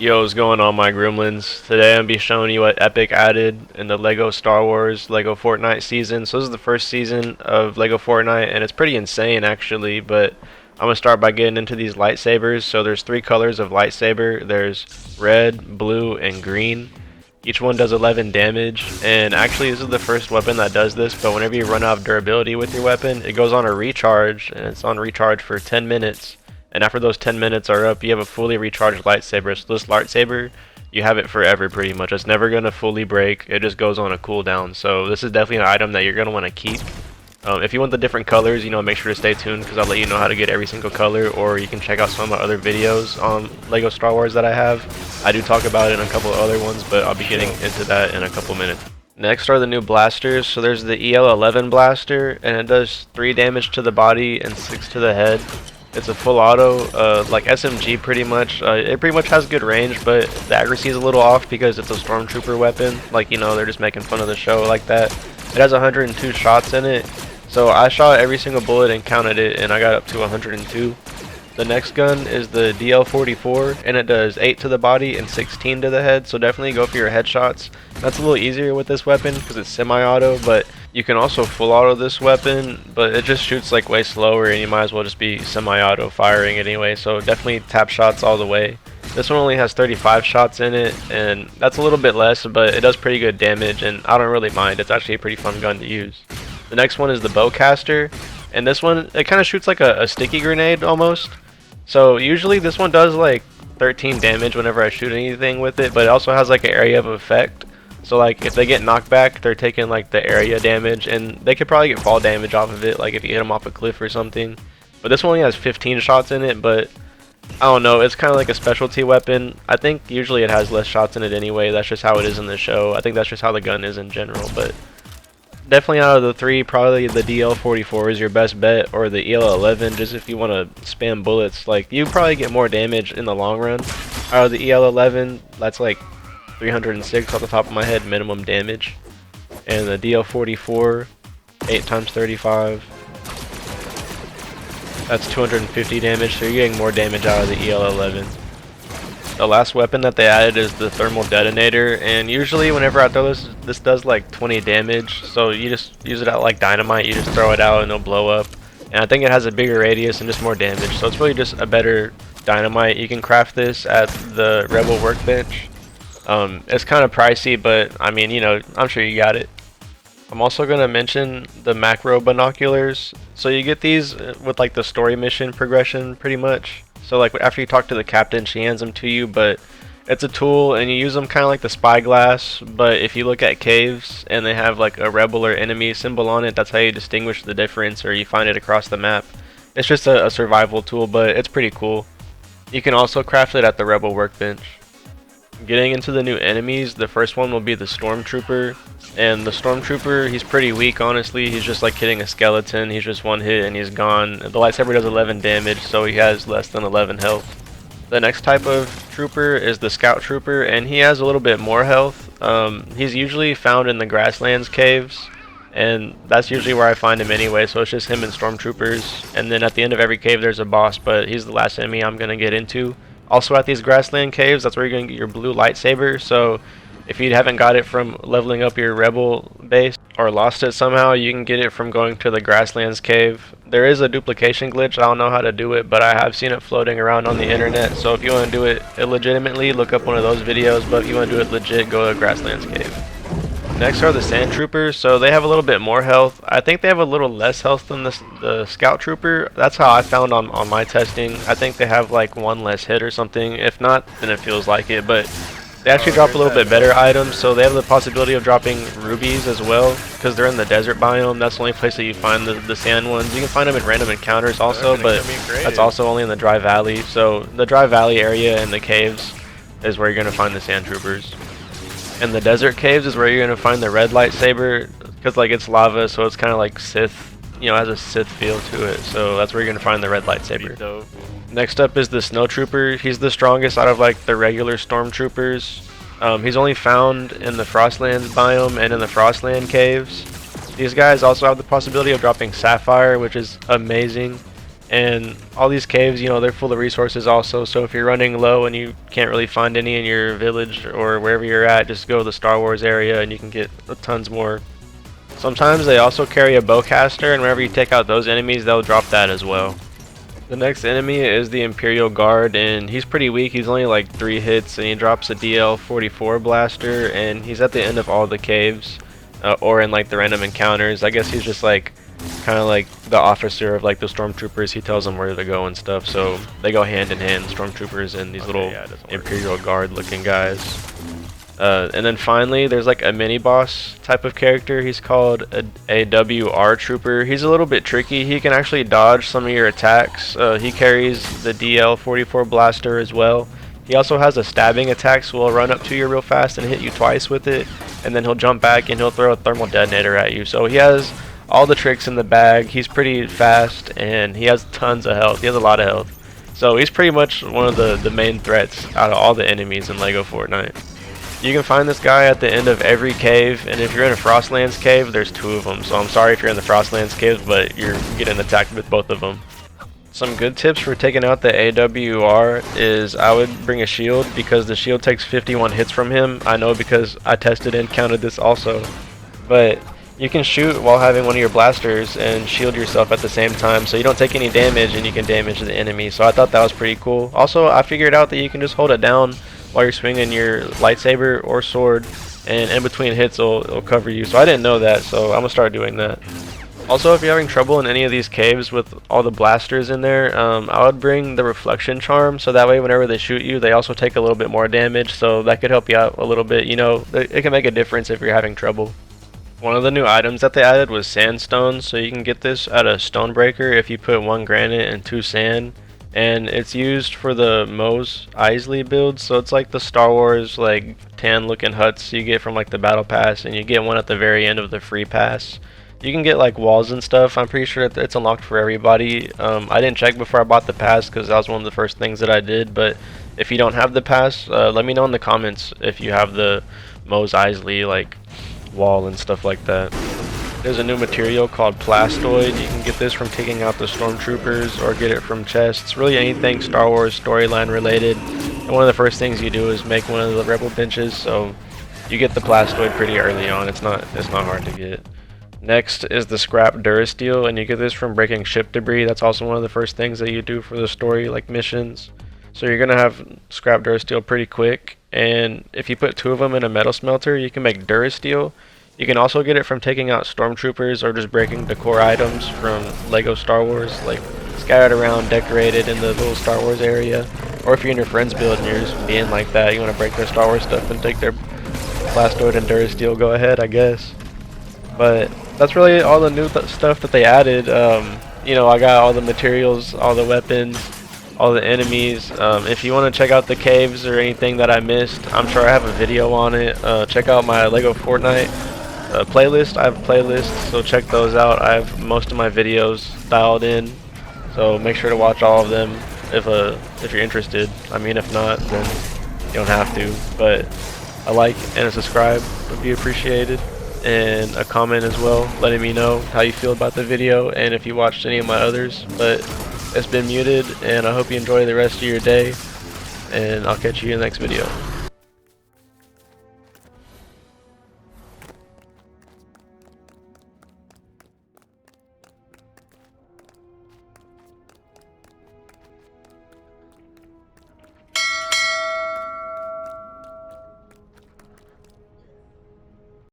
Yo, what's going on, my gremlins? Today I'm gonna be showing you what Epic added in the Lego Star Wars Lego Fortnite season. So this is the first season of Lego Fortnite, and it's pretty insane actually, but I'm gonna start by getting into these lightsabers. So there's three colors of lightsaber. There's red, blue, and green. Each one does 11 damage, and actually this is the first weapon that does this, but whenever you run out of durability with your weapon, it goes on a recharge, and it's on recharge for 10 minutes. And after those 10 minutes are up, you have a fully recharged lightsaber. So this lightsaber, you have it forever pretty much. It's never going to fully break. It just goes on a cooldown. So this is definitely an item that you're going to want to keep. If you want the different colors, make sure to stay tuned because I'll let you know how to get every single color, or you can check out some of my other videos on Lego Star Wars that I have. I do talk about it in a couple of other ones, but I'll be getting into that in a couple minutes. Next are the new blasters. So there's the EL11 blaster, and it does 3 damage to the body and 6 to the head. It's a full auto, like SMG pretty much. It pretty much has good range, but the accuracy is a little off because it's a stormtrooper weapon. Like, they're just making fun of the show like that. It has 102 shots in it. So I shot every single bullet and counted it, and I got up to 102. The next gun is the DL44, and it does 8 to the body and 16 to the head, so definitely go for your headshots. That's a little easier with this weapon because it's semi-auto, but you can also full auto this weapon, but it just shoots like way slower, and you might as well just be semi-auto firing anyway, so definitely tap shots all the way. This one only has 35 shots in it, and that's a little bit less, but it does pretty good damage, and I don't really mind. It's actually a pretty fun gun to use. The next one is the bowcaster, and this one, it kind of shoots like a sticky grenade almost. So usually this one does like 13 damage whenever I shoot anything with it, but it also has like an area of effect. So like if they get knocked back, they're taking like the area damage, and they could probably get fall damage off of it, like if you hit them off a cliff or something. But this one only has 15 shots in it, but I don't know, it's kind of like a specialty weapon. I think usually it has less shots in it anyway. That's just how it is in the show. I think that's just how the gun is in general, but definitely out of the three, probably the DL44 is your best bet, or the EL11, just if you want to spam bullets. Like, you probably get more damage in the long run. Out of the EL11, that's like 306 off the top of my head minimum damage. And the DL44, 8 times 35, that's 250 damage, so you're getting more damage out of the EL11. The last weapon that they added is the thermal detonator, and usually whenever I throw this does like 20 damage, so you just use it out like dynamite. You just throw it out and it'll blow up, and I think it has a bigger radius and just more damage, so it's really just a better dynamite. You can craft this at the Rebel workbench. It's kind of pricey, but I mean, I'm sure you got it. I'm also going to mention the macro binoculars. So you get these with like the story mission progression pretty much. So like after you talk to the captain, she hands them to you, but it's a tool and you use them kind of like the spyglass. But if you look at caves and they have like a rebel or enemy symbol on it, that's how you distinguish the difference, or you find it across the map. It's just a survival tool, but it's pretty cool. You can also craft it at the Rebel workbench. Getting into the new enemies, the first one will be the Stormtrooper. And the Stormtrooper, he's pretty weak, honestly. He's just like hitting a skeleton. He's just one hit and he's gone. The lightsaber does 11 damage, so he has less than 11 health. The next type of trooper is the Scout Trooper, and he has a little bit more health. He's usually found in the grasslands caves, and that's usually where I find him anyway, so it's just him and Stormtroopers. And then at the end of every cave there's a boss, but he's the last enemy I'm going to get into. Also at these grassland caves, that's where you're going to get your blue lightsaber, so if you haven't got it from leveling up your Rebel base or lost it somehow, you can get it from going to the Grasslands cave. There is a duplication glitch. I don't know how to do it, but I have seen it floating around on the internet. So if you want to do it illegitimately, look up one of those videos. But if you want to do it legit, go to Grasslands cave. Next are the Sand Troopers. So they have a little bit more health. I think they have a little less health than the Scout Trooper. That's how I found on my testing. I think they have like one less hit or something. If not, then it feels like it. But they actually drop a little bit better items, so they have the possibility of dropping rubies as well, because they're in the desert biome. That's the only place that you find the sand ones. You can find them in random encounters also, but that's also only in the Dry Valley. So the Dry Valley area and the caves is where you're going to find the Sand Troopers. And the desert caves is where you're going to find the red lightsaber, because like it's lava, so it's kind of like Sith, it has a Sith feel to it. So that's where you're going to find the red lightsaber. Next up is the Snow Trooper. He's the strongest out of like the regular Stormtroopers. He's only found in the Frostlands biome and in the Frostland caves. These guys also have the possibility of dropping Sapphire, which is amazing. And all these caves, you know, they're full of resources also, so if you're running low and you can't really find any in your village or wherever you're at, just go to the Star Wars area and you can get tons more. Sometimes they also carry a bowcaster, and whenever you take out those enemies, they'll drop that as well. The next enemy is the Imperial Guard, and he's pretty weak. He's only like 3 hits, and he drops a DL-44 blaster, and he's at the end of all the caves, or in like the random encounters. I guess he's just like kind of like the officer of like the stormtroopers. He tells them where to go and stuff, so they go hand in hand, stormtroopers and these little Imperial Guard looking guys. And then finally there's like a mini boss type of character. He's called a WR trooper. He's a little bit tricky. He can actually dodge some of your attacks. He carries the DL-44 blaster as well. He also has a stabbing attack, so he'll run up to you real fast and hit you twice with it, and then he'll jump back and he'll throw a thermal detonator at you. So he has all the tricks in the bag. He's pretty fast and he has tons of health. He has a lot of health. So he's pretty much one of the main threats out of all the enemies in LEGO Fortnite. You can find this guy at the end of every cave, and if you're in a Frostlands cave, there's 2 of them. So I'm sorry if you're in the Frostlands cave, but you're getting attacked with both of them. Some good tips for taking out the AWR is I would bring a shield, because the shield takes 51 hits from him. I know because I tested and counted this also. But you can shoot while having one of your blasters and shield yourself at the same time, so you don't take any damage and you can damage the enemy. So I thought that was pretty cool. Also, I figured out that you can just hold it down while you're swinging your lightsaber or sword, and in between hits it'll cover you. So I didn't know that, so I'm gonna start doing that. Also, if you're having trouble in any of these caves with all the blasters in there, I would bring the reflection charm, so that way whenever they shoot you, they also take a little bit more damage, so that could help you out a little bit. You know, it can make a difference if you're having trouble. One of the new items that they added was sandstone, so you can get this at a stonebreaker if you put 1 granite and 2 sand. And it's used for the Mos Eisley build, so it's like the Star Wars like tan looking huts you get from like the battle pass, and you get one at the very end of the free pass. You can get like walls and stuff. I'm pretty sure it's unlocked for everybody. I didn't check before I bought the pass because that was one of the first things that I did, but if you don't have the pass, let me know in the comments if you have the Mos Eisley like wall and stuff like that. There's a new material called Plastoid. You can get this from taking out the stormtroopers or get it from chests. Really anything Star Wars storyline related. And one of the first things you do is make one of the rebel benches, so you get the Plastoid pretty early on. It's not hard to get. Next is the scrap Durasteel, and you get this from breaking ship debris. That's also one of the first things that you do for the story, like missions. So you're gonna have scrap Durasteel pretty quick, and if you put 2 of them in a metal smelter, you can make Durasteel. You can also get it from taking out stormtroopers or just breaking decor items from LEGO Star Wars, like scattered around, decorated in the little Star Wars area. Or if you're in your friend's build and you're just being like that, you want to break their Star Wars stuff and take their Plastoid and Durasteel, go ahead, I guess. But that's really all the new stuff that they added. You know, I got all the materials, all the weapons, all the enemies. If you want to check out the caves or anything that I missed, I'm sure I have a video on it. Check out my LEGO Fortnite playlist. I have playlists, so check those out. I have most of my videos dialed in, so make sure to watch all of them if you're interested. I mean, if not, then you don't have to, but a like and a subscribe would be appreciated, and a comment as well letting me know how you feel about the video and if you watched any of my others. But it's been muted, and I hope you enjoy the rest of your day, and I'll catch you in the next video.